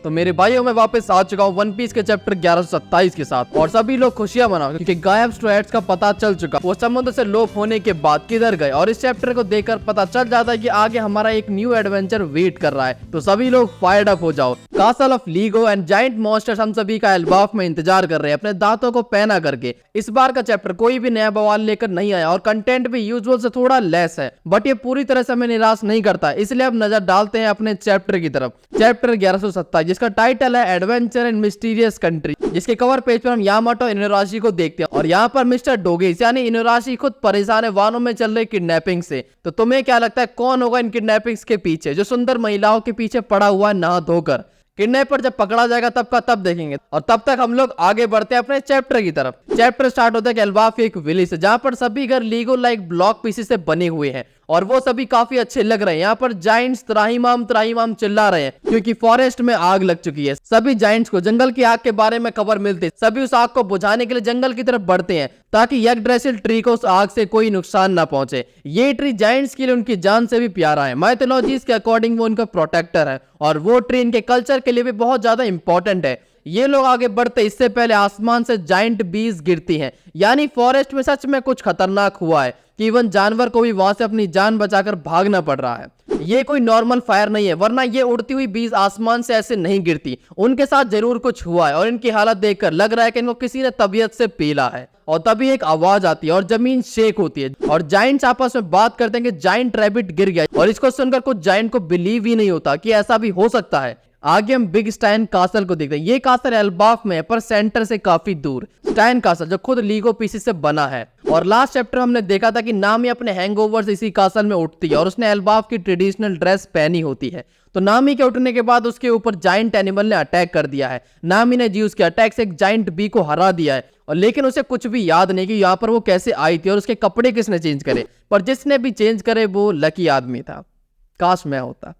तो मेरे भाइयों मैं वापस आ चुका हूँ वन पीस के चैप्टर 1127 के साथ और सभी लोग खुशियां मनाओ क्योंकि गायब स्ट्रो हैट्स का पता चल चुका। वो समुद्र से लोप होने के बाद किधर गए और इस चैप्टर को देखकर पता चल जाता है कि आगे हमारा एक न्यू एडवेंचर वेट कर रहा है। तो सभी लोग फायर्ड अप हो जाओ। Castle of LIGO and giant monsters हम सभी का एल्बाफ में इंतजार कर रहे हैं अपने दांतों को पहना करके। इस बार का चैप्टर कोई भी नया बवाल लेकर नहीं आया और कंटेंट भी यूजुअल से थोड़ा लेस है, बट ये पूरी तरह से हमें निराश नहीं करता। इसलिए अब नजर डालते हैं अपने चैप्टर की तरफ। चैप्टर 1127 जिसका टाइटल है एडवेंचर इन मिस्टीरियस कंट्री, जिसके कवर पेज पर हम यामाटो इनुराशी को देखते हैं और यहाँ पर मिस्टर डोगेस यानी इनुराशी खुद परेशान है वानों में चल रही किडनैपिंग से। तो तुम्हें क्या लगता है कौन होगा इन किडनैपिंग्स के पीछे, जो सुंदर महिलाओं के पीछे पड़ा हुआ है नहा धोकर? किडनैपर जब पकड़ा जाएगा तब का तब देखेंगे और तब तक हम लोग आगे बढ़ते हैं अपने चैप्टर की तरफ। चैप्टर स्टार्ट होता है कि एल्बाफ एक विलेज है जहां पर सभी घर लीगो लाइक ब्लॉक पीसेस से बने हुए हैं और वो सभी काफी अच्छे लग रहे हैं। यहाँ पर जाइंट्स त्राहिमाम चिल्ला रहे हैं क्योंकि फॉरेस्ट में आग लग चुकी है। सभी जाइंट्स को जंगल की आग के बारे में खबर मिलती, सभी उस आग को बुझाने के लिए जंगल की तरफ बढ़ते हैं ताकि यगड्रेसिल ट्री को उस आग से कोई नुकसान ना पहुंचे। ये ट्री जाइंट्स के लिए उनकी जान से भी प्यारा है। माइथोलॉजीज के अकॉर्डिंग वो उनका प्रोटेक्टर है और वो ट्री इनके कल्चर के लिए भी बहुत ज्यादा इंपॉर्टेंट है। ये लोग आगे बढ़ते इससे पहले आसमान से जाइंट बीज गिरती हैं, यानी फॉरेस्ट में सच में कुछ खतरनाक हुआ है कि इवन जानवर को भी वहां से अपनी जान बचाकर भागना पड़ रहा है। ये कोई नॉर्मल फायर नहीं है, वरना ये उड़ती हुई बीज आसमान से ऐसे नहीं गिरती। उनके साथ जरूर कुछ हुआ है और इनकी हालत देखकर लग रहा है कि इनको किसी ने तबीयत से पीला है। और तभी एक आवाज आती है और जमीन शेक होती है और जाइंट्स आपस में बात करते हैं कि जाइंट रैबिट गिर गया और इसको सुनकर कुछ जाइंट को बिलीव ही नहीं होता कि ऐसा भी हो सकता है। आगे हम बिग स्टाइन कासल को देखते हैं। ये कासल एल्बाफ में है पर सेंटर से काफी दूर। स्टाइन कासल जो खुद लीगो पीसेस से बना है और लास्ट चैप्टर हमने देखा था कि नामी अपने हैंगओवर्स इसी कासल में उठती है और उसने एल्बाफ की ट्रेडिशनल ड्रेस पहनी होती है। तो नामी के उठने के बाद उसके ऊपर जाइंट एनिमल ने अटैक कर दिया है। नामी ने जीउस के अटैक से एक जाइंट बी को हरा दिया है और लेकिन उसे कुछ भी याद नहीं कि यहाँ पर वो कैसे आई थी और उसके कपड़े किसने चेंज करे, पर जिसने भी चेंज करे वो लकी आदमी था। काश मैं होता।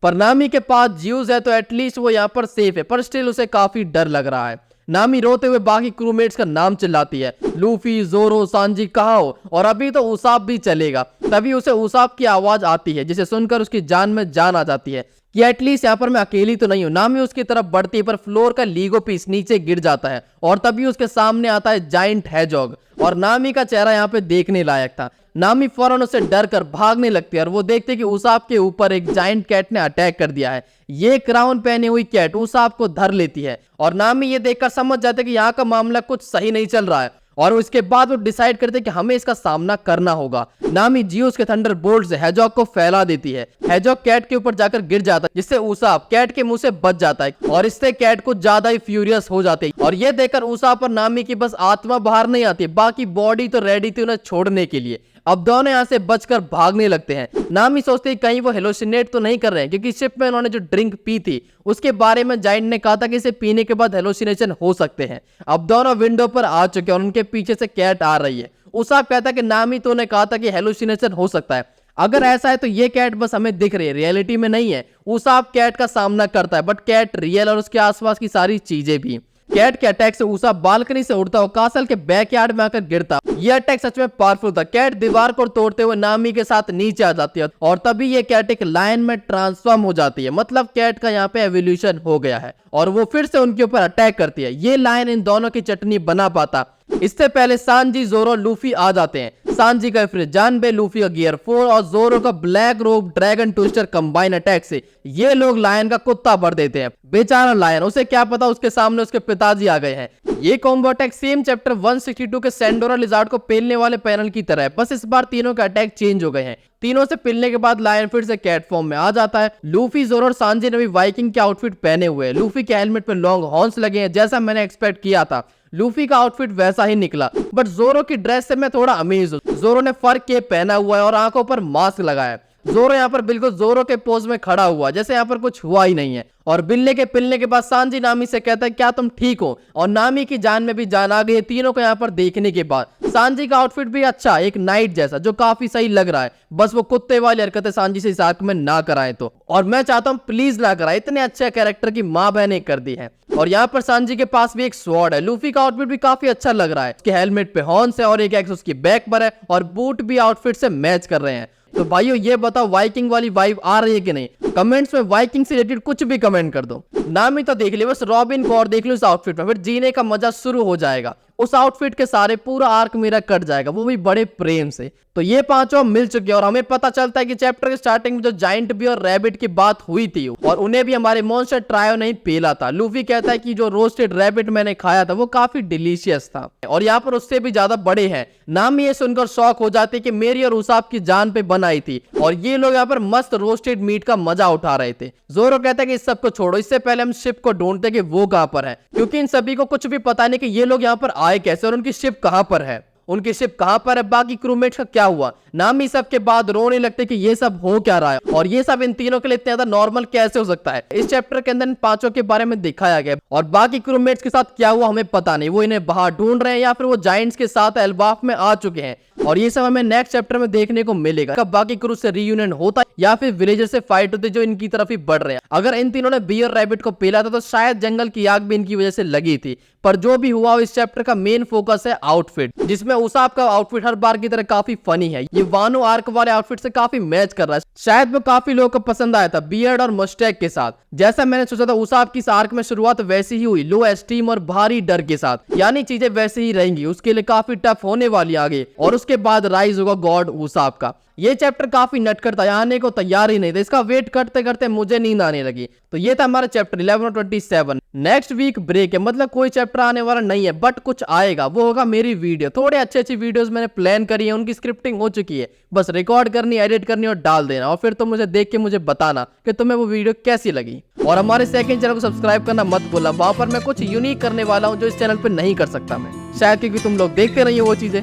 पर नामी के पास जीउस है तो एटलीस्ट वो यहाँ पर सेफ है, पर स्टिल उसे काफी डर लग रहा है। नामी रोते हुए बाकी क्रूमेट्स का नाम चिल्लाती है, लूफी, जोरो, सांजी कहाँ हो? और अभी तो उसाप भी चलेगा। तभी उसे उसाप की आवाज आती है जिसे सुनकर उसकी जान में जान आ जाती है कि एटलीस्ट यहाँ पर मैं अकेली तो नहीं हूँ। नामी उसकी तरफ बढ़ती है पर फ्लोर का लीगो पीस नीचे गिर जाता है और तभी उसके सामने आता है जाइंट हैजॉग और नामी का चेहरा यहाँ पे देखने लायक था। नामी फौरन उसे डर कर भागने लगती है और वो देखते कि उसाप के ऊपर एक जाइंट कैट ने अटैक कर दिया है। ये क्राउन पहनी हुई कैट उसाप को धर लेती है और नामी ये देखकर समझ जाते कि यहाँ का मामला कुछ सही नहीं चल रहा है और उसके बाद वो डिसाइड करते कि हमें इसका सामना करना होगा। नामी जीउस के थंडर बोल्ट से हैजॉग को फैला देती है। हैजॉग कैट के ऊपर जाकर गिर जाता है जिससे उसाप कैट के मुंह से बच जाता है और इससे कैट कुछ ज्यादा ही फ्यूरियस हो जाती है और ये देखकर उसाप और नामी की बस आत्मा बाहर नहीं आती, बाकी बॉडी तो रेडी थी उन्हें छोड़ने के लिए। अब दोनों यहाँ से बचकर भागने लगते हैं। नामी सोचते हैं कहीं वो हेलोसिनेट तो नहीं कर रहे हैं क्योंकि शिप में उन्होंने जो ड्रिंक पी थी उसके बारे में जाइंट ने कहा था कि इसे पीने के बाद हेलोसिनेशन हो सकते हैं। अब दोनों विंडो पर आ चुके हैं और उनके पीछे से कैट आ रही है। उसाप कहता है कि नामी तो ने कहा था कि हेलोसिनेशन हो सकता है, अगर ऐसा है तो ये कैट बस हमें दिख रही है, रियलिटी में नहीं है। उसाप कैट का सामना करता है बट कैट रियल और उसके आसपास की सारी चीजें भी। कैट के अटैक से उसाप बालकनी से उड़ता हुआ कासल के बैकयार्ड में आकर गिरता। ये अटैक सच में पावरफुल था। कैट दीवार को तोड़ते हुए नामी के साथ नीचे आ जाती है और तभी ये कैट एक लायन में ट्रांसफॉर्म हो जाती है। मतलब कैट का यहाँ पे एवोल्यूशन हो गया है और वो फिर से उनके ऊपर अटैक करती है। ये लायन इन दोनों की चटनी बना पाता। इससे पहले सांजी, जोरो, लूफी आ जाते हैं। सांजी का फ्रिज जानबे, लूफी का गियर 4 और जोरो का ब्लैक रोब ड्रैगन ट्विस्टर कंबाइन अटैक से ये लोग लायन का कुत्ता भर देते हैं। बेचारा लायन, उसे क्या पता उसके सामने उसके पिताजी आ गए हैं। ये कॉम्बो अटैक सेम चैप्टर 162 के सेंडोरा लिजार्ड को पेलने वाले पैनल की तरह है, बस इस बार तीनों के अटैक चेंज हो गए हैं। तीनों से पिलने के बाद लायन फिर से कैट फॉर्म में आ जाता है। लूफी, जोरो और सांजी ने भी वाइकिंग के आउटफिट पहने हुए हैं। लूफी के हेलमेट पे लॉन्ग हॉर्न्स लगे हैं जैसा मैंने एक्सपेक्ट किया था। लूफी का आउटफिट वैसा ही निकला बट जोरो की ड्रेस से मैं थोड़ा अमेज हूं। जोरो ने फर केप पहना हुआ है और आंखों पर मास्क लगाया है। जोरो यहाँ पर बिल्कुल जोरो के पोज में खड़ा हुआ जैसे यहाँ पर कुछ हुआ ही नहीं है। और बिल्ले के पिलने के बाद सांजी नामी से कहता है क्या तुम ठीक हो? और नामी की जान में भी जान आ गई है तीनों को यहाँ पर देखने के बाद। सांजी का आउटफिट भी अच्छा, एक नाइट जैसा जो काफी सही लग रहा है। बस वो कुत्ते वाली हरकतें सांजी से इस आर्क में ना कराए तो, और मैं चाहता हूँ प्लीज ना कराए। इतने अच्छे कैरेक्टर की माँ बहने कर दी है। और यहाँ पर सांजी के पास भी एक स्वॉर्ड है। लूफी का आउटफिट भी काफी अच्छा लग रहा है। उसके हेलमेट पे हॉर्न्स है और एक एक्स उसकी बैक पर है और बूट भी आउटफिट से मैच कर रहे हैं। तो भाइयों ये बताओ वाइकिंग वाली वाइब आ रही है कि नहीं? कमेंट्स में वाइकिंग से रिलेटेड कुछ भी कमेंट कर दो। नाम ही तो देख लिया, बस रॉबिन को और देख लो इस आउटफिट में, फिर जीने का मजा शुरू हो जाएगा। उस आउटफिट के सारे पूरा आर्क मेरा कट जाएगा, वो भी बड़े प्रेम से। तो ये पांचों मिल चुके हैं और हमें पता चलता है कि चैप्टर के स्टार्टिंग में जो जाइंट बी और रैबिट की बात हुई थी और उन्हें भी हमारे मॉन्स्टर ट्रायो ने पेला था। लूफी कहता है कि जो रोस्टेड रैबिट मैंने खाया था वो काफी डिलीशियस था और यहाँ पर उससे भी ज्यादा बड़े हैं। नामी ये सुनकर शॉक हो जाते कि मेरी और उसाब की जान पे बनाई थी और ये लोग यहाँ पर मस्त रोस्टेड मीट का मजा उठा रहे थे। जोरो कहता है कि इस सब को छोड़ो, इससे पहले हम शिप को ढूंढते कि वो कहां पर है, क्योंकि इन सभी को कुछ भी पता नहीं कि ये लोग यहाँ पर आए कैसे और उनकी शिप कहां पर है, उनकी शिप कहां पर है, बाकी क्रूमेट्स का क्या हुआ। नामी सब के बाद रोने लगते कि ये सब हो क्या रहा है और ये सब इन तीनों के लिए इतना ज्यादा नॉर्मल कैसे हो सकता है। इस चैप्टर के अंदर इन पांचों के बारे में दिखाया गया और बाकी क्रूमेट्स के साथ क्या हुआ हमें पता नहीं, वो इन्हें बाहर ढूंढ रहे हैं या फिर वो जाइंट्स के साथ एल्बाफ में आ चुके हैं और ये सब हमें नेक्स्ट चैप्टर में देखने को मिलेगा। कब बाकी क्रू से रीयूनियन होता है या फिर विलेजर से फाइट होती है जो इनकी तरफ ही बढ़ रहे हैं। अगर इन तीनों ने बी और रैबिट को पेला था तो शायद जंगल की आग भी इनकी वजह से लगी थी, पर जो भी हुआ इस चैप्टर का मेन फोकस है आउटफिट, जिसमें उसाब का आउटफिट हर बार की तरह काफी फनी है। ये वानो आर्क वाले आउटफिट से काफी मैच कर रहा है, शायद वो काफी लोगों को पसंद आया था बियर्ड और मस्टैग के साथ। जैसा मैंने सोचा था उसाब की इस आर्क में शुरुआत वैसी ही हुई, लो एस्टीम और भारी डर के साथ, यानी चीजें वैसे ही रहेंगी, उसके लिए काफी टफ होने वाली आगे और उसके बाद राइज होगा गॉड उसाब का। ये चैप्टर काफी नटखट था, आने को तैयार ही नहीं था, इसका वेट करते करते मुझे नींद आने लगी। तो ये था हमारा चैप्टर 11 और 27। नेक्स्ट वीक ब्रेक है, मतलब कोई चैप्टर आने वाला नहीं है, बट कुछ आएगा, वो होगा मेरी वीडियो। थोड़े अच्छी अच्छी वीडियोस मैंने प्लान करी है, उनकी स्क्रिप्टिंग हो चुकी है, बस रिकॉर्ड करनी, एडिट करनी और डाल देना और फिर तो मुझे देख के मुझे बताना कि तुम्हें वो वीडियो कैसी लगी। और हमारे सेकंड चैनल को सब्सक्राइब करना मत भूलना, वहां पर मैं कुछ यूनिक करने वाला हूँ जो इस चैनल पे नहीं कर सकता मैं, शायद क्योंकि तुम लोग देखते नहीं हो वो चीजें।